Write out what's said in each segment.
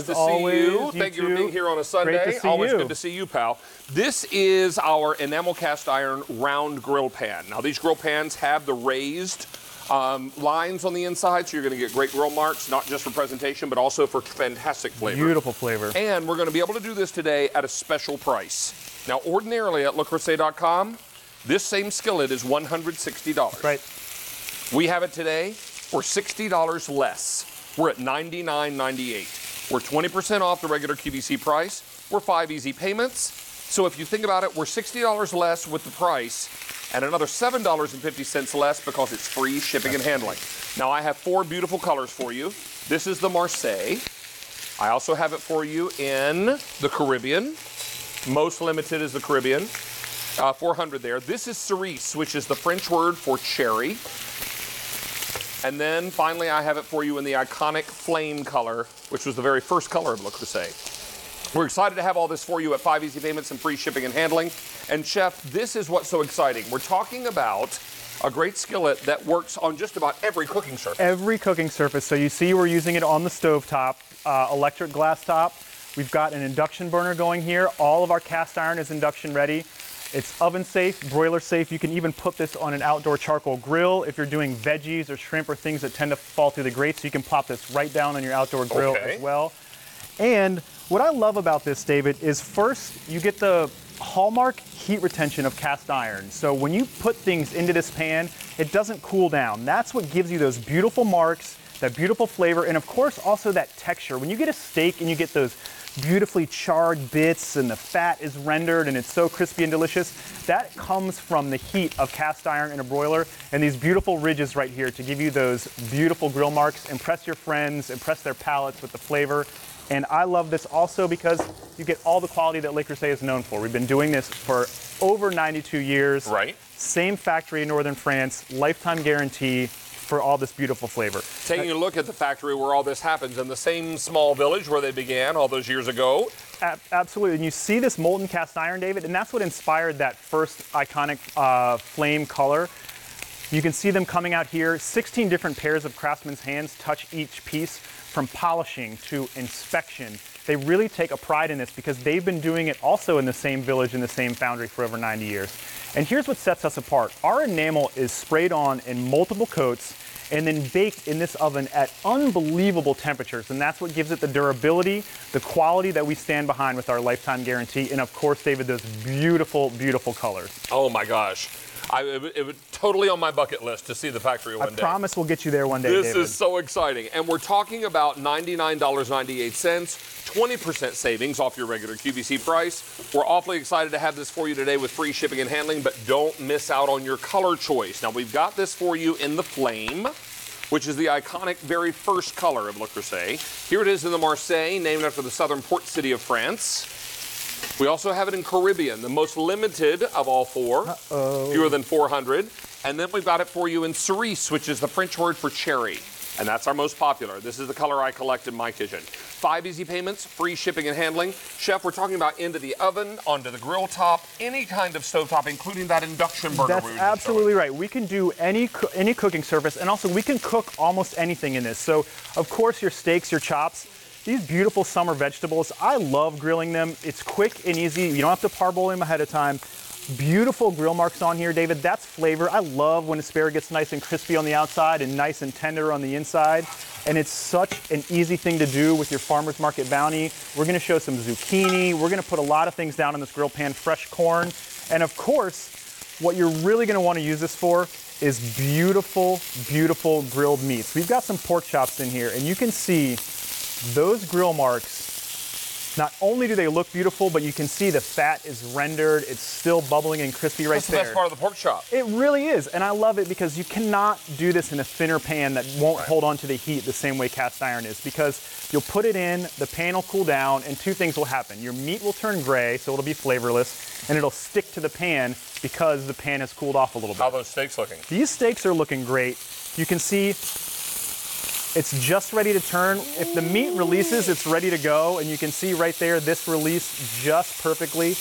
Nice to see you. Thank you for being here on a Sunday. Great to see Always you. good to see you, pal. This is our enamel cast iron round grill pan. Now, these grill pans have the raised lines on the inside, so you're going to get great grill marks, not just for presentation, but also for fantastic flavor. Beautiful flavor. And we're going to be able to do this today at a special price. Now, ordinarily at LeCreuset.com, this same skillet is $160. Right. We have it today for $60 less. We're at $99.98. We're 20% off the regular QVC price. We're 5 easy payments. So if you think about it, we're $60 less with the price and another $7.50 less because it's free shipping and handling. Now I have 4 beautiful colors for you. This is the Marseille. I also have it for you in the Caribbean. Most limited is the Caribbean. 400 there. This is cerise, which is the French word for cherry. And then finally I have it for you in the iconic flame color, which was the very first color of Le Creuset. We're excited to have all this for you at 5 easy payments and free shipping and handling. And Chef, this is what's so exciting. We're talking about a great skillet that works on just about every cooking surface. Every cooking surface. So you see we're using it on the stove top, electric glass top. We've got an induction burner going here. All of our cast iron is induction ready. It's oven safe, broiler safe. You can even put this on an outdoor charcoal grill if you're doing veggies or shrimp or things that tend to fall through the grates. So you can plop this right down on your outdoor grill as well. And what I love about this, David, is first you get the hallmark heat retention of cast iron. So when you put things into this pan, it doesn't cool down. That's what gives you those beautiful marks, that beautiful flavor, and of course also that texture. When you get a steak and you get those beautifully charred bits and the fat is rendered and it's so crispy and delicious, that comes from the heat of cast iron in a broiler and these beautiful ridges right here to give you those beautiful grill marks. Impress your friends, impress their palates with the flavor. And I love this also because you get all the quality that Le Creuset is known for. We've been doing this for over 92 years. Right. Same factory in northern France, lifetime guarantee for all this beautiful flavor. Taking a look at the factory where all this happens in the same small village where they began all those years ago. Absolutely, and you see this molten cast iron, David, and that's what inspired that first iconic flame color. You can see them coming out here. 16 different pairs of craftsmen's hands touch each piece, from polishing to inspection. They really take a pride in this because they've been doing it also in the same village, in the same foundry for over 90 years. And here's what sets us apart. Our enamel is sprayed on in multiple coats and then baked in this oven at unbelievable temperatures. And that's what gives it the durability, the quality that we stand behind with our lifetime guarantee. And of course, David, those beautiful, beautiful colors. Oh my gosh. It was totally on my bucket list to see the factory one day. I promise we'll get you there one day, This David. is so exciting. And we're talking about $99.98, 20% savings off your regular QVC price. We're awfully excited to have this for you today with free shipping and handling, but don't miss out on your color choice. Now, we've got this for you in the flame, which is the iconic very first color of Le Creuset. Here it is in the Marseille, named after the southern port city of France. We also have it in Caribbean, the most limited of all 4, fewer than 400. And then we've got it for you in cerise, which is the French word for cherry. And that's our most popular. This is the color I collect in my kitchen. 5 easy payments, free shipping and handling. Chef, we're talking about into the oven, onto the grill top, any kind of stovetop, including that induction burner. That's absolutely right. We can do any cooking surface, and also we can cook almost anything in this. So, of course, your steaks, your chops, these beautiful summer vegetables, I love grilling them. It's quick and easy. You don't have to parboil them ahead of time. Beautiful grill marks on here, David. That's flavor. I love when asparagus gets nice and crispy on the outside and nice and tender on the inside. And it's such an easy thing to do with your farmer's market bounty. We're gonna show some zucchini. We're gonna put a lot of things down in this grill pan, fresh corn. And of course, what you're really gonna wanna use this for is beautiful, beautiful grilled meats. We've got some pork chops in here, and you can see those grill marks. Not only do they look beautiful, but you can see the fat is rendered. It's still bubbling and crispy right there. That's the best part of the pork chop. It really is, and I love it because you cannot do this in a thinner pan that won't hold on to the heat the same way cast iron is, because you'll put it in, the pan will cool down, and 2 things will happen. Your meat will turn gray, so it'll be flavorless, and it'll stick to the pan because the pan has cooled off a little bit. How are those steaks looking? These steaks are looking great. You can see it's just ready to turn. If the meat releases, it's ready to go. And you can see right there, this released just perfectly.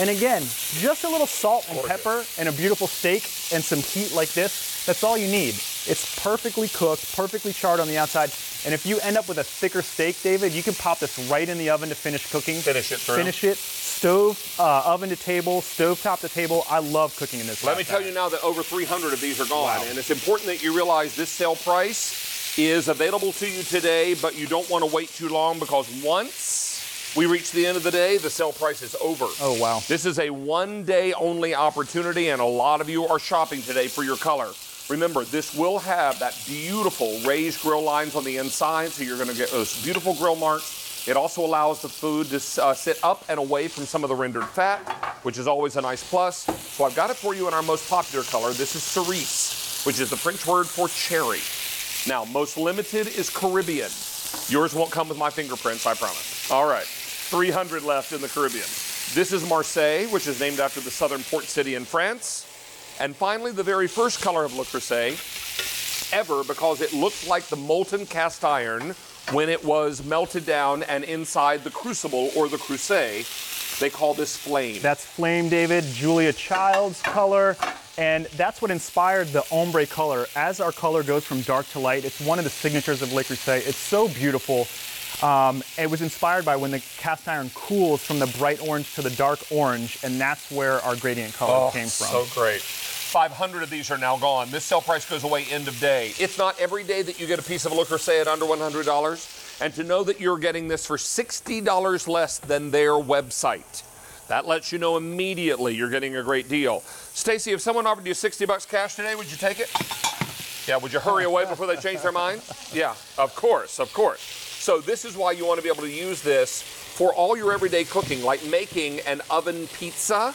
And again, just a little salt and pepper and a beautiful steak and some heat like this, that's all you need. It's perfectly cooked, perfectly charred on the outside. And if you end up with a thicker steak, David, you can pop this right in the oven to finish cooking. Finish it through. Finish it. Stove, oven to table, stove top to table. I love cooking in this. Let me tell you now that over 300 of these are gone. Wow. And it's important that you realize this sale price is available to you today, but you don't want to wait too long because once we reach the end of the day, the sale price is over. Oh, wow. This is a one-day only opportunity, and a lot of you are shopping today for your color. Remember, this will have that beautiful raised grill lines on the inside, so you're going to get those beautiful grill marks. It also allows the food to sit up and away from some of the rendered fat, which is always a nice plus. So I've got it for you in our most popular color. This is cerise, which is the French word for cherry. Now, most limited is Caribbean. Yours won't come with my fingerprints, I promise. All right, 300 left in the Caribbean. This is Marseille, which is named after the southern port city in France. And finally, the very first color of Le Creuset ever, because it looked like the molten cast iron when it was melted down and inside the crucible or the Creuset. They call this flame. That's flame, David, Julia Child's color. And that's what inspired the ombre color. As our color goes from dark to light, it's one of the signatures of Le Creuset. It's so beautiful. It was inspired by when the cast iron cools from the bright orange to the dark orange, and that's where our gradient color came from. So great. 500 of these are now gone. This sale price goes away end of day. It's not every day that you get a piece of Le Creuset at under $100. And to know that you're getting this for $60 less than their website, that lets you know immediately you're getting a great deal. Stacy, if someone offered you $60 cash today, would you take it? Yeah, would you hurry away before they change their mind? Yeah, of course, of course. So this is why you want to be able to use this for all your everyday cooking, like making an oven pizza.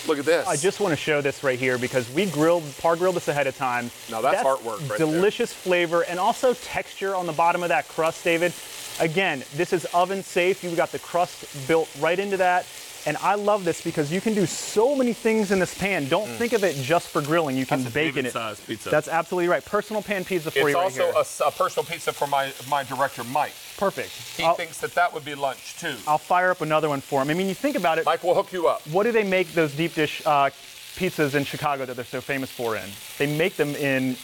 Look at this. I just want to show this right here because we par grilled this ahead of time. Now that's artwork right there. Delicious flavor and also texture on the bottom of that crust, David. Again, this is oven safe. You've got the crust built right into that. And I love this because you can do so many things in this pan. Don't think of it just for grilling. You can bake in it. Size pizza. That's absolutely right. Personal pan pizza for you right here. It's also a personal pizza for my director, Mike. Perfect. He thinks that would be lunch, too. I'll fire up another one for him. I mean, you think about it. Mike will hook you up. What do they make those deep dish pizzas in Chicago that they're so famous for in? They make them in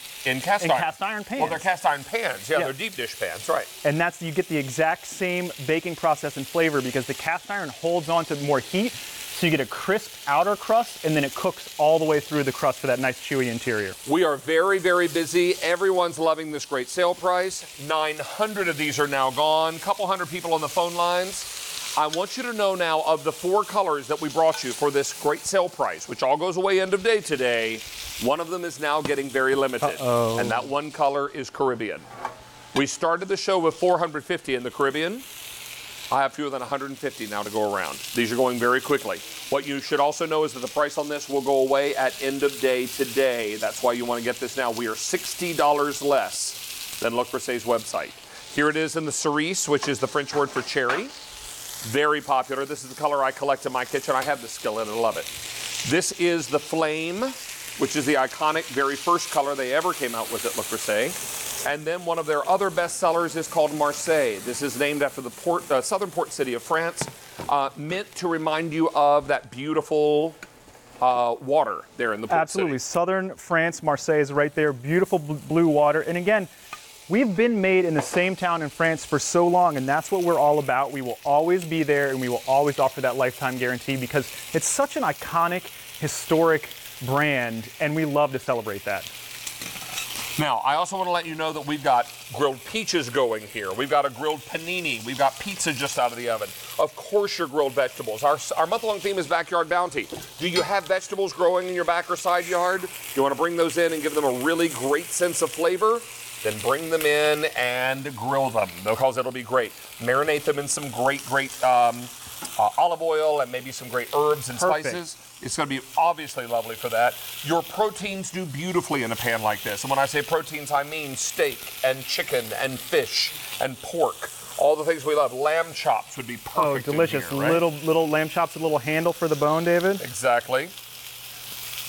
cast iron pans. Well, they're cast iron pans. Yeah, they're deep dish pans, right. And you get the exact same baking process and flavor because the cast iron holds on to more heat. So you get a crisp outer crust, and then it cooks all the way through the crust for that nice chewy interior. We are very, very busy. Everyone's loving this great sale price. 900 of these are now gone. Couple hundred people on the phone lines. I want you to know now of the 4 colors that we brought you for this great sale price, which all goes away end of day today. One of them is now getting very limited, and that one color is Caribbean. We started the show with 450 in the Caribbean. I have fewer than 150 now to go around. These are going very quickly. What you should also know is that the price on this will go away at end of day today. That's why you want to get this now. We are $60 less than Le Creuset's website. Here it is in the cerise, which is the French word for cherry. Very popular. This is the color I collect in my kitchen. I have the skillet. I love it. This is the flame, which is the iconic very first color they ever came out with at Le Creuset. And then one of their other best sellers is called Marseille. This is named after the southern port city of France, meant to remind you of that beautiful water there in the port Absolutely. city. Southern France, Marseille is right there. Beautiful blue water. And again, we've been made in the same town in France for so long, and that's what we're all about. We will always be there, and we will always offer that lifetime guarantee because it's such an iconic, historic brand, and we love to celebrate that. Now, I also want to let you know that we've got grilled peaches going here. We've got a grilled panini. We've got pizza just out of the oven. Of course, your grilled vegetables. Our month-long theme is Backyard Bounty. Do you have vegetables growing in your back or side yard? Do you want to bring those in and give them a really great sense of flavor? Then bring them in and grill them because it'll be great. Marinate them in some great olive oil and maybe some great herbs and spices. It's going to be obviously lovely for that. Your proteins do beautifully in a pan like this. And when I say proteins, I mean steak and chicken and fish and pork. All the things we love. Lamb chops would be perfect. Oh, delicious. In here, right? Little lamb chops, a little handle for the bone, David. Exactly.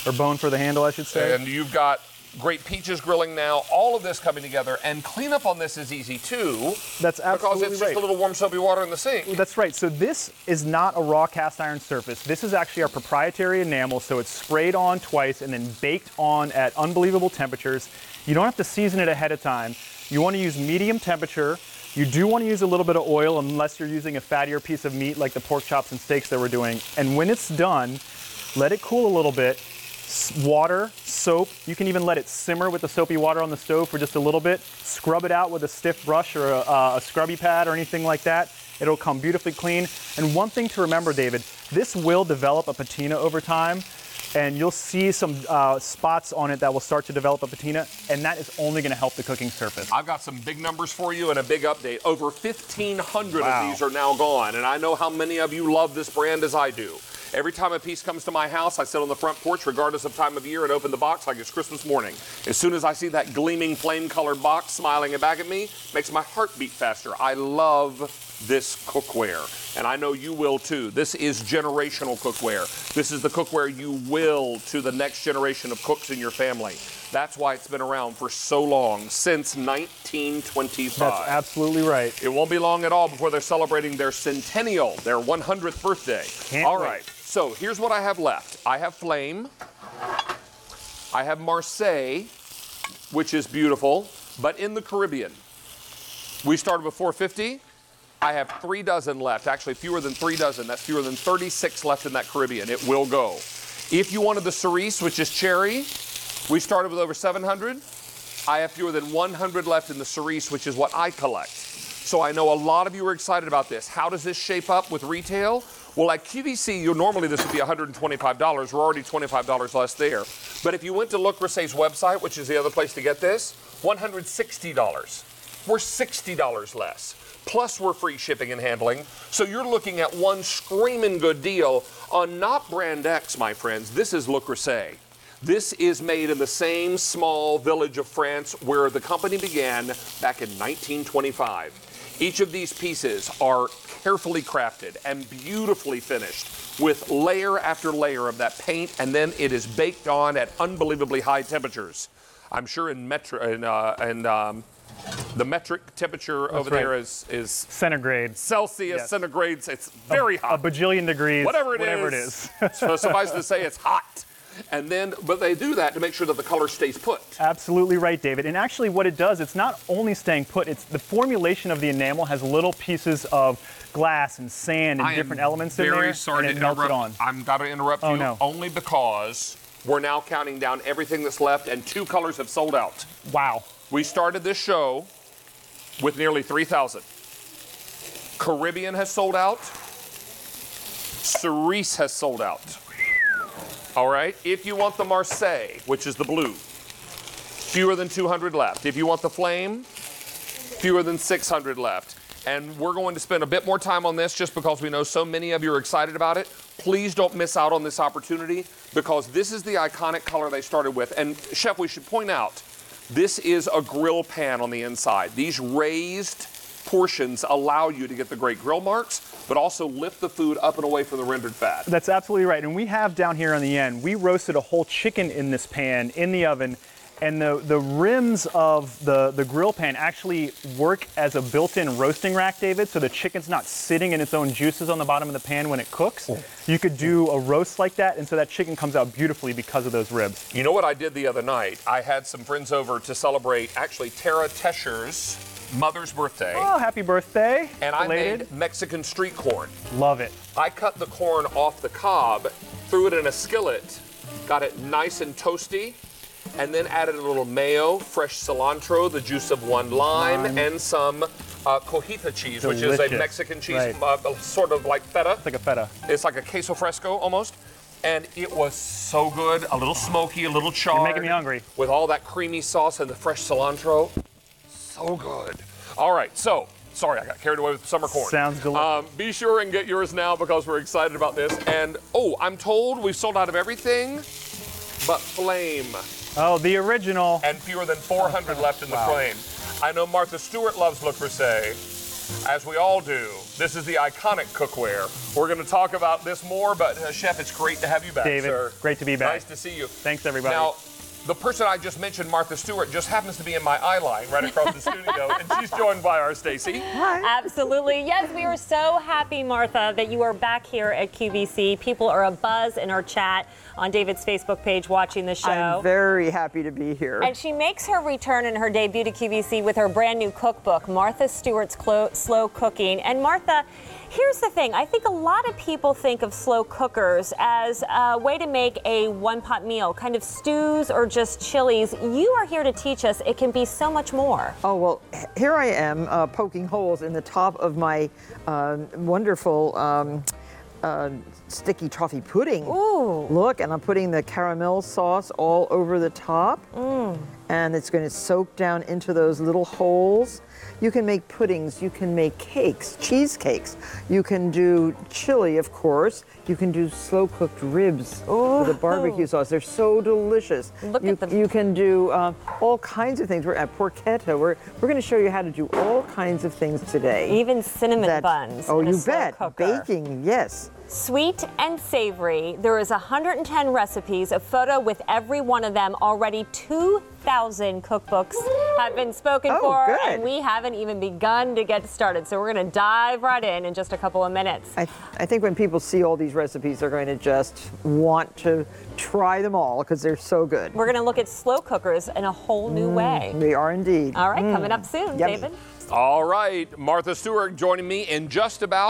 Or bone for the handle, I should say. And you've got great peaches grilling now. All of this coming together. And cleanup on this is easy too. That's absolutely right. Because it's just a little warm soapy water in the sink. That's right. So this is not a raw cast iron surface. This is actually our proprietary enamel. So it's sprayed on twice and then baked on at unbelievable temperatures. You don't have to season it ahead of time. You want to use medium temperature. You do want to use a little bit of oil unless you're using a fattier piece of meat like the pork chops and steaks that we're doing. And when it's done, let it cool a little bit. Water, soap, you can even let it simmer with the soapy water on the stove for just a little bit. Scrub it out with a stiff brush or a scrubby pad or anything like that. It'll come beautifully clean. And one thing to remember, David, this will develop a patina over time, and you'll see some spots on it that will start to develop a patina, and that is only going to help the cooking surface. I've got some big numbers for you and a big update. Over 1,500 of these are now gone, and I know how many of you love this brand as I do. Every time a piece comes to my house, I sit on the front porch, regardless of time of year, and open the box like it's Christmas morning. As soon as I see that gleaming flame-colored box smiling back at me, it makes my heart beat faster. I love this cookware, and I know you will too. This is generational cookware. This is the cookware you will to the next generation of cooks in your family. That's why it's been around for so long, since 1925. That's absolutely right. It won't be long at all before they're celebrating their centennial, their 100th birthday. Can't wait. So here's what I have left. I have Flame. I have Marseille, which is beautiful, but in the Caribbean. We started with 450. I have 3 dozen left, actually fewer than 3 dozen. That's fewer than 36 left in that Caribbean. It will go. If you wanted the cerise, which is cherry, we started with over 700. I have fewer than 100 left in the cerise, which is what I collect. So I know a lot of you are excited about this. How does this shape up with retail? Well, at QVC, normally this would be $125. We're already $25 less there. But if you went to Le Creuset's website, which is the other place to get this, $160. We're $60 less. Plus we're free shipping and handling. So you're looking at one screaming good deal on not brand X, my friends. This is Le Creuset. This is made in the same small village of France where the company began back in 1925. Each of these pieces are carefully crafted and beautifully finished with layer after layer of that paint, and then it is baked on at unbelievably high temperatures. I'm sure the metric temperature over there is centigrade. Celsius, yes. Centigrades. It's very hot. A bajillion degrees. Whatever it is. So suffice to say, it's hot. And then, but they do that to make sure that the color stays put. Absolutely right, David. And actually what it does, it's not only staying put, it's the formulation of the enamel has little pieces of glass and sand and different elements in there. Very sorry to interrupt. I'm got to interrupt you no. only because we're now counting down everything that's left, and 2 colors have sold out. Wow. We started this show with nearly 3,000. Caribbean has sold out. Cerise has sold out. All right, if you want the Marseille, which is the blue, fewer than 200 left. If you want the Flame, fewer than 600 left. And we're going to spend a bit more time on this just because we know so many of you are excited about it. Please don't miss out on this opportunity because this is the iconic color they started with. And Chef, we should point out, this is a grill pan on the inside. These raised portions allow you to get the great grill marks, but also lift the food up and away from the rendered fat. That's absolutely right. And we have down here on the end, we roasted a whole chicken in this pan in the oven, and the rims of the grill pan actually work as a built-in roasting rack, David, so the chicken's not sitting in its own juices on the bottom of the pan when it cooks. You could do a roast like that, and so that chicken comes out beautifully because of those ribs. You know what I did the other night? I had some friends over to celebrate, actually, Tara Tescher's mother's birthday. Oh, happy birthday. And belated. I made Mexican street corn. Love it. I cut the corn off the cob, threw it in a skillet, got it nice and toasty, and then added a little mayo, fresh cilantro, the juice of 1 lime, and some cojita cheese, Delicious. which is a Mexican cheese, sort of like feta. It's like a feta. It's like a queso fresco almost. And it was so good, a little smoky, a little charred. You're making me hungry. With all that creamy sauce and the fresh cilantro. So good. All right, so, sorry, I got carried away with summer corn. Sounds delicious. Be sure and get yours now because we're excited about this. And, oh, I'm told we've sold out of everything but Flame. Oh, the original. And fewer than 400 left in the Flame. I know Martha Stewart loves Le Creuset, as we all do. This is the iconic cookware. We're going to talk about this more, but Chef, it's great to have you back, David, sir. great to be back. Nice to see you. Thanks, everybody. Now, the person I just mentioned, Martha Stewart, just happens to be in my eye line right across the studio, and she's joined by our Stacy. Hi. Absolutely. Yes, we are so happy, Martha, that you are back here at QVC. People are abuzz in our chat on David's Facebook page watching the show. I'm very happy to be here. And she makes her return and her debut to QVC with her brand new cookbook, Martha Stewart's Slow Cooking. And Martha, here's the thing. I think a lot of people think of slow cookers as a way to make a one-pot meal, kind of stews or just chilies. You are here to teach us it can be so much more. Oh, well, here I am poking holes in the top of my wonderful sticky toffee pudding. Ooh. Look, and I'm putting the caramel sauce all over the top. And it's going to soak down into those little holes. You can make puddings, you can make cakes, cheesecakes. You can do chili, of course. You can do slow-cooked ribs with a barbecue sauce. They're so delicious. Look at them. You can do all kinds of things. We're at porchetta. We're going to show you how to do all kinds of things today. Even cinnamon buns. Oh, in a you slow bet. cooker. Baking, yes. Sweet and savory. There is 110 recipes, a photo with every one of them. Already 2,000 cookbooks have been spoken for, good. and we haven't even begun to get started. So we're going to dive right in just a couple of minutes. I think when people see all these recipes, they're going to just want to try them all because they're so good. We're going to look at slow cookers in a whole new way. We are indeed. All right, coming up soon, Yummy. David. All right, Martha Stewart joining me in just about